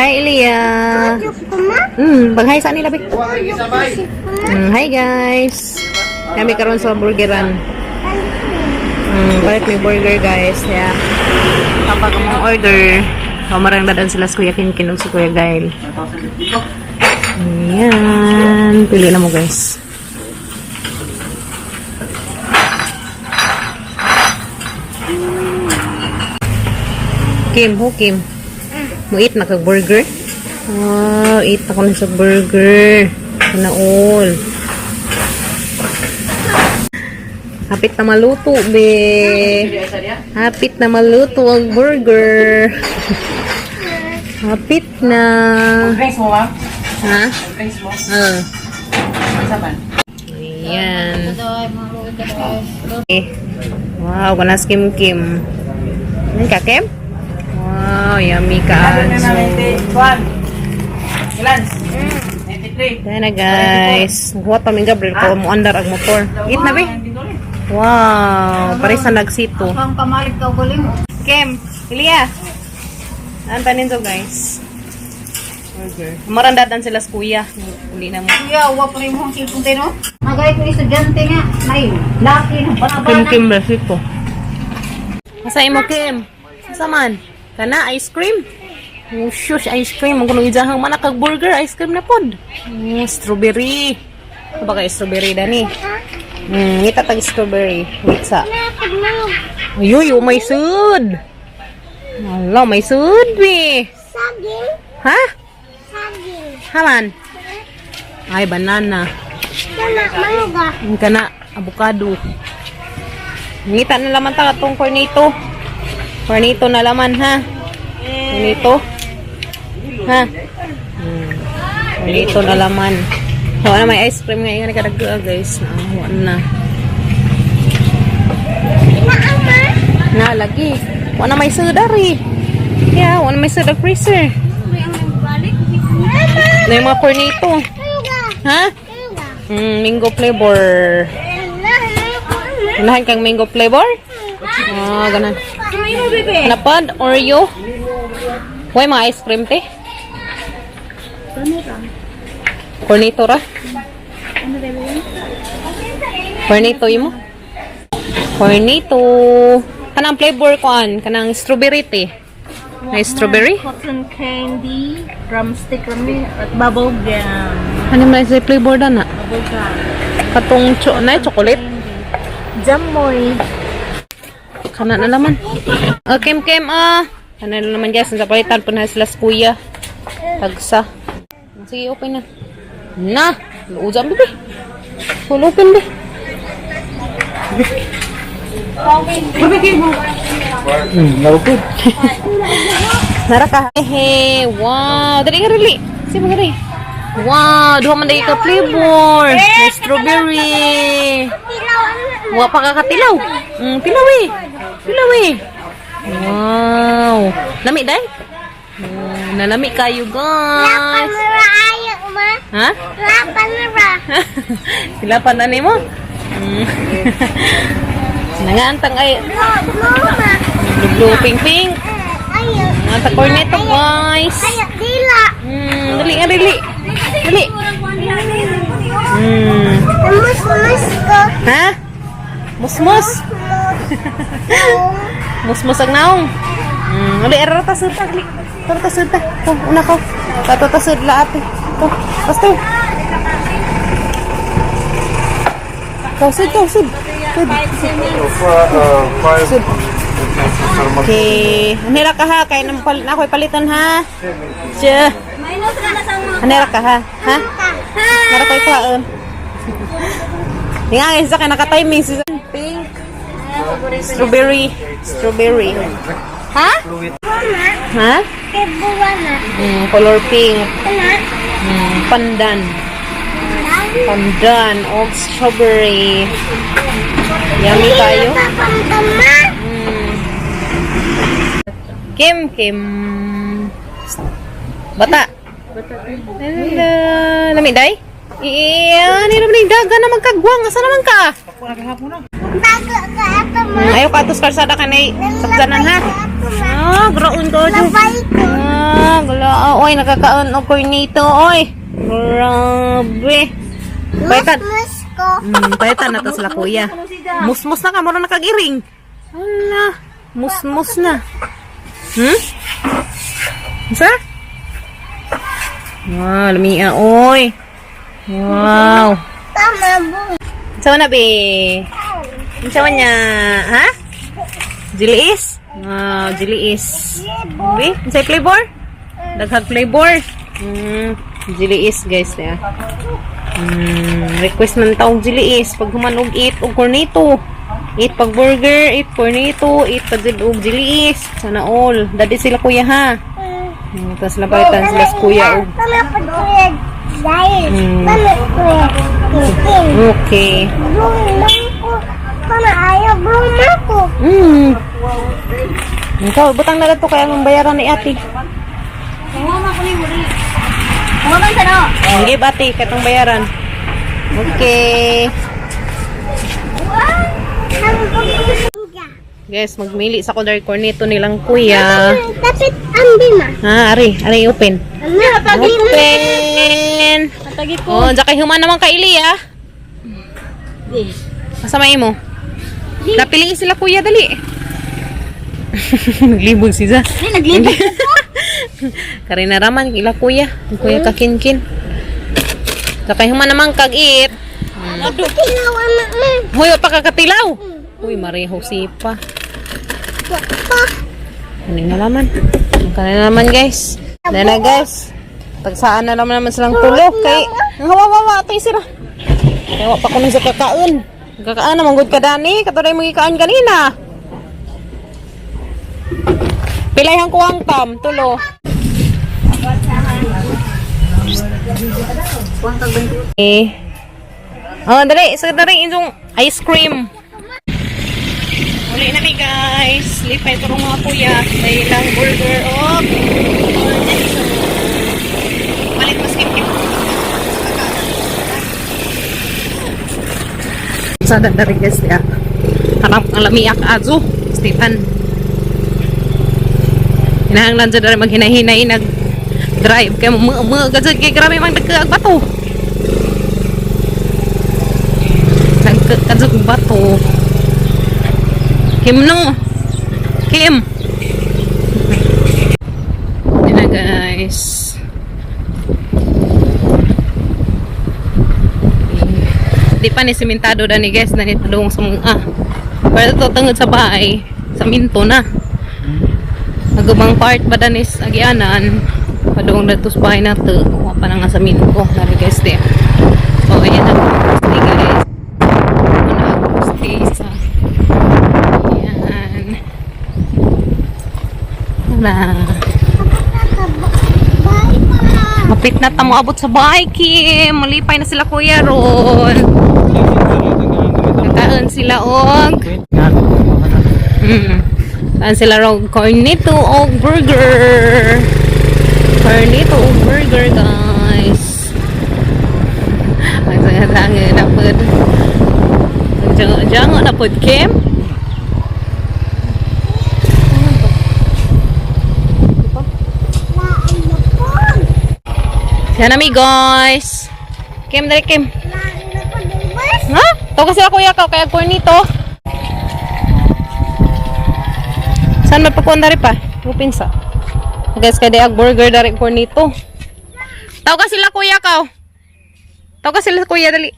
Hi, Elia. Bag-hi sa nila, Bik. Hi, guys. Kami karon sa burgeran. Balik may burger, guys. Yeah. Kapag mong order, kamarang dadan sila sa Kuya Kinkin o si Kuya Gail. Ayan. Pili na mo, guys. Kim, who Kim? Mo eat na kag burger? Wow, eat ako na sa burger. Kanaol. Hapit na maluto, be. Hapit na maluto ang burger. Hapit na. Drinks mo, ma'am? Ha? Drinks mo? Saban? Ayan. Okay. Wow, ganas Kim. Ano ka, Kim? Wow, yummy ka. Ilan? 93. Dahil na, guys. What kaming Gabriel ko mo andar ang motor. Eat na, be. Wow, pare sa nagsito. Ang kamalig ka guling. Kim, Ilia. Antanin to, guys. Burger. Marandatan sila sa kuya. Uli na mo. Kuya, uwa pa rin mo ang cellphone tayo, no? Nagay ko estudyante nga. Ay, laki ng banabana. Kim, besito. Masay mo, Kim. Asa man? Kana, ice cream? Oh, shush, ice cream. Ang kunong ijahang manakag burger, ice cream na pod. Strawberry. Ito ba kayo strawberry, Dani? Ngita tag strawberry. Wait sa. Ayuy, may sud. Wala, may sud, be. Saging. Ha? Saging. Haman? Ay, banana. Kana, maluga. Ang kana, avocado. Ngita na laman ta katong cornito. Cornito na laman, ha? Cornito. Ha? Cornito na laman. Wala na may ice cream nga. Nga nakadagdaga, guys. Wala na. Naama. Na, lagi. Wala na may soda, rin. Yeah, wala na may soda freezer. May ang nagbalik. Mama. Na yung mga cornito. Maluga. Ha? Maluga. Mango flavor. Unahan kang mango flavor? Ganun. Napad? Oreo? Huwag mga ice cream, te? Cornito ra? Cornito yun mo? Cornito. Kanang flavor ko an? Kanang strawberry, te? May strawberry? Cotton candy, drumstick kami, at bubble gum. Ano may sa flavor na na? Bubble gum. Katong chocolate? Jamoy. Kana na naman. Kim, Kana na naman, guys. Sa palitan po na sila sa kuya. Tagsa. Sige, okay na. Na! Luuzan, bebe. Full open, be. Bebe, mo. Naupod. Naraka. Hehe. Wow. Dali ka, dali. Sige, dali. Wow. Duha man dali ka flavor. May strawberry. Wa pa kakatilaw. Tilaw eh. Wow. Lami day? Nalami kayo, Lapan guys. na ra ayo, ma. Ha? Lapan na ra. Silapan na nimo? Nangaantang ay Mama. blue pink. Ayo. Mga corneto, guys. Ayo, dila. Dali nga, dali. Dali. Mus ko. Ha? Musmus. Musmus ang naong. Uli, errata sud ta. Errata sud ta. Ito, una ko. Tatata sud la ate. Ito, basta. Sud. Sud. Okay. Anira ka ha. Kaya naman palit na ako'y palitan ha. Siya. Anira ka ha. Ha? Nara ko'y paon. Hindi nga guys, kaya naka-timing. Pink. Strawberry. Ha? Ha? Kebuana. Color pink. Kana. Pandan. Old strawberry. Yummy tayo. Papamtama. Kim. Bata. Hello. Lami day? Iya, ni naman yung daga na magkagwang. Asa naman ka? Bago ka ato, ma. Ayaw ka atos karsada ka na sabsanan ha. Graon ko. Labay ko. Gala. Oy, nakakaon og cornito, oy. Grabe. Paitan. Musko. Paitan na to sila kuya. Musmus na ka, mura nakagiring. Hala, musmus na. Isa? Wow, lamia, oy. Wow. Tama bu. Sawa na, be? Sawa niya, ha? Jiliis? Wow, jiliis. Be, say flavor? Daghag flavor. Jiliis, guys, ya. Request man taong jiliis. Pag humanog eat og cornito. Eat pag burger, eat cornito, eat pag og jiliis. Sana all. Dadi sila kuya, ha? Tapos labaitan sila sa kuya og. Tama pa kuya. Dahil. Tama kuya. Okay. Bumang ko. Tama ayaw bumang ko. Ikaw, butang na to kaya ang bayaran ni ate. Mama ko ni muri. Mama sa no. Sige, ate, katong bayaran. Okay. Guys, magmili sa kundar cornito nilang kuya. Dapat ambil ma. Ari, open. Open. Tagi ko. Oh, dyan kay human naman kay Ili, ah. Masamain mo. Napiliin sila kuya, dali. Naglibog siya. Naglibog. Karina raman, ila kuya. Kuya kakinkin. Dyan kay human naman kag-eat. Tinawa na. Hoy, pa kakatilaw. Uy, Maria Josipa. Kanina naman. Kanina naman, guys. Dana, guys. Tagsaan na naman silang tulog. Kay, hawa, ito yung sira. Kaya pa ko nung sa kakaon. Kakaan naman, good ka, Dani. Katuloy mo ikaan kanina. Pilayhan ko ang tam. Tulo. Oh, dali. Sa dali, yung ice cream. Uli na ni guys. Lipay ko mga kuya. May ilang burger of palit basket kit. Sada dari guys ya. Harap ang lamiak azu. Stefan. Hinahanglan dyan dari maghinay-hinay nag-drive. Kaya gazad kaya grabe mang nagkaag bato. Nagkaag bato. Kim no. Kim. Yan na guys. Di pa ni simentado na ni guys. Na nitulong sa mga para ito tangod sa bahay. Sa minto na. Nagubang part ba danis agianan. Padung na ito sa bahay na ito. Kuha pa na nga sa minto. Nari guys di. So ayan na. Stay guys. Stay sa na. Mapit na tamo abot sa bahay, Kim. Malipay na sila kuya ron. Kakaon sila og. Kaan sila ron cornito og burger. Cornito og burger, guys. Ang sangat-sangat na po. Jangan na po, Kim. Yan ami guys. Kim, dali Kim. Ha? Ito kasi ako kuya ka, kaya cornito. Saan magpapuan dari pa? Rupinsa. Guys, kaya diag burger dari cornito. Tao ka sila kuya ka. Tao ka sila kuya, dali.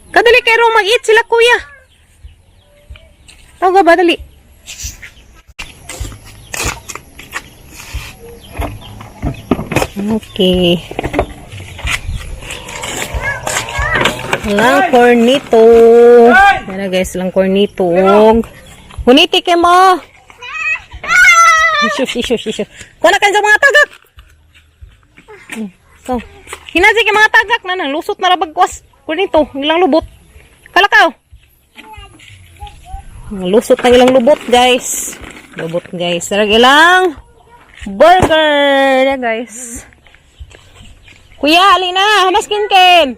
Kadali kayo mag-eat sila kuya. Tao ka ba, dali. Okay. Lang cornito. Yan na guys, lang cornito. Huniti kayo mo. Shush. Kuna kan sa mga tagak. So, hinasi kayo mga tagak na nang lusot na rabagkwas. Cornito, ilang lubot. Kalakaw. Lusot na ilang lubot guys. Lubot guys. Sarag ilang burger na guys. Kuya, alina, hamaskin Kim.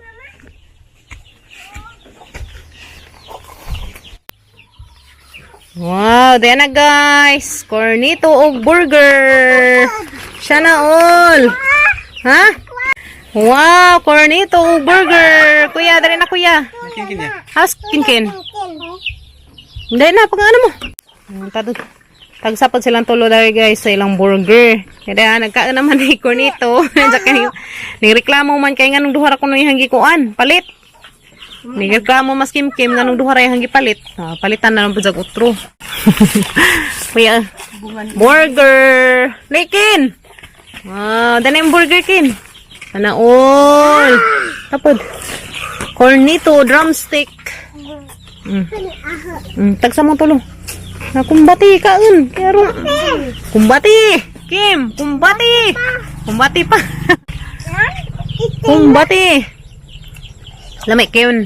Wow, diyan na guys. Cornito og burger. Siya na all. Ha? Wow, cornito og burger. Kuya, dali na kuya. How's kinkin? Hindi na, pag ano mo. Tagsapad silang tulo dahil guys sa ilang burger. Kaya nagkaan naman ni cornito. Nagreklamo man kay nga nung duhara ko nung ihangikuan. Palit. Nagreklamo mas kim-kim nga nung duhara ihanggi palit. Palitan na lang po sa utro. Kuya, burger. Likin. Wow, dana yung burger kin. Sana all. Tapod. Cornito, drumstick. Tagsa mo tulo. Na kumbati kaun. Kero. Kumbati. Kim, kumbati. Kumbati pa. Kumbati. Lami kayon.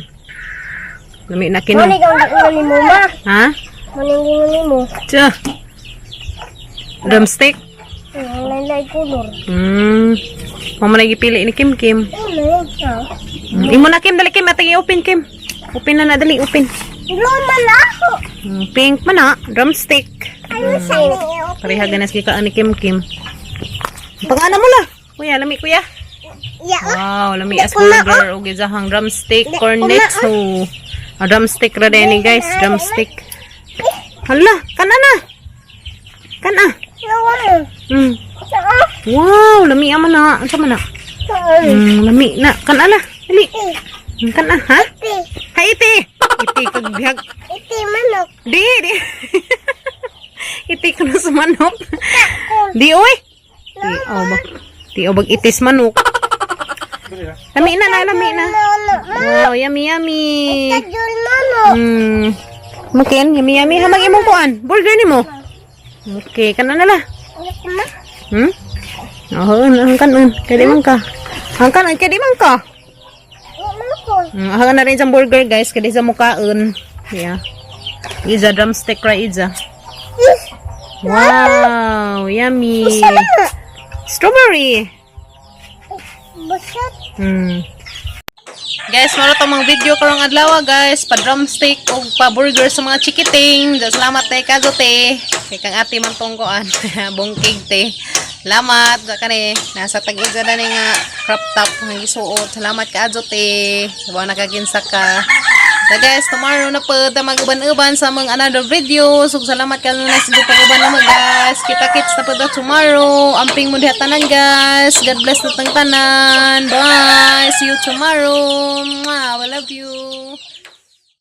Lami na kino. Muna ikaw ang mo, ma. Ha? Muna yung mo. Tiyo. Drumstick. Ang lalay color. Mama lagi pili ni Kim Kim. Imo na Kim, dali Kim, atay open Kim. Open na dali, open. Luma na ako. Pink man na, drumstick. Ano sa'yo? Pareha ganas kika ni Kim Kim. Pangana mo la. Kuya, lami kuya. Ya. Wow, lami as burger o gizahang drumstick, cornetto. Drumstick ra din ni guys, drumstick. Hala, kana na. Kana. Wow, lami ama na. Asa man na? Lami na. Kana na. Dali. Kana ha? Hay iti. Iti kag bihag. Iti manok. Di. Iti ko na sa manok. Di oy. Di bag itis manok. Lami na. Wow, yummy. Tajul manok. Makin, yummy. Hamag imong kuan. Burger ni mo. Okay, kana na la. Hangkan. Kaya man ka. Hangkan, kaya man ka. Hangkan na rin sa burger guys. Kaya sa mukhaon. Yeah. Iza, drumstick ra Iza. Wow, yummy. Strawberry. Busot. Guys, maro to mga video karong adlaw guys, pa drumstick o pa burger sa mga chikiting. Salamat tay kagote. Kay kang ati man tong kuan, bongkig te. Salamat sa kani. Nasa tag-iza na ni nga crop top nga gisuot. Salamat ka ajote. Wa nakaginsa ka. So guys, tomorrow na po mag-uban-uban sa mga another video. So salamat ka na sa pag-uban naman guys. Kita-kits na po tomorrow. Amping mo diha tanan guys. God bless na tang tanan. Bye. See you tomorrow. Mwah, I love you.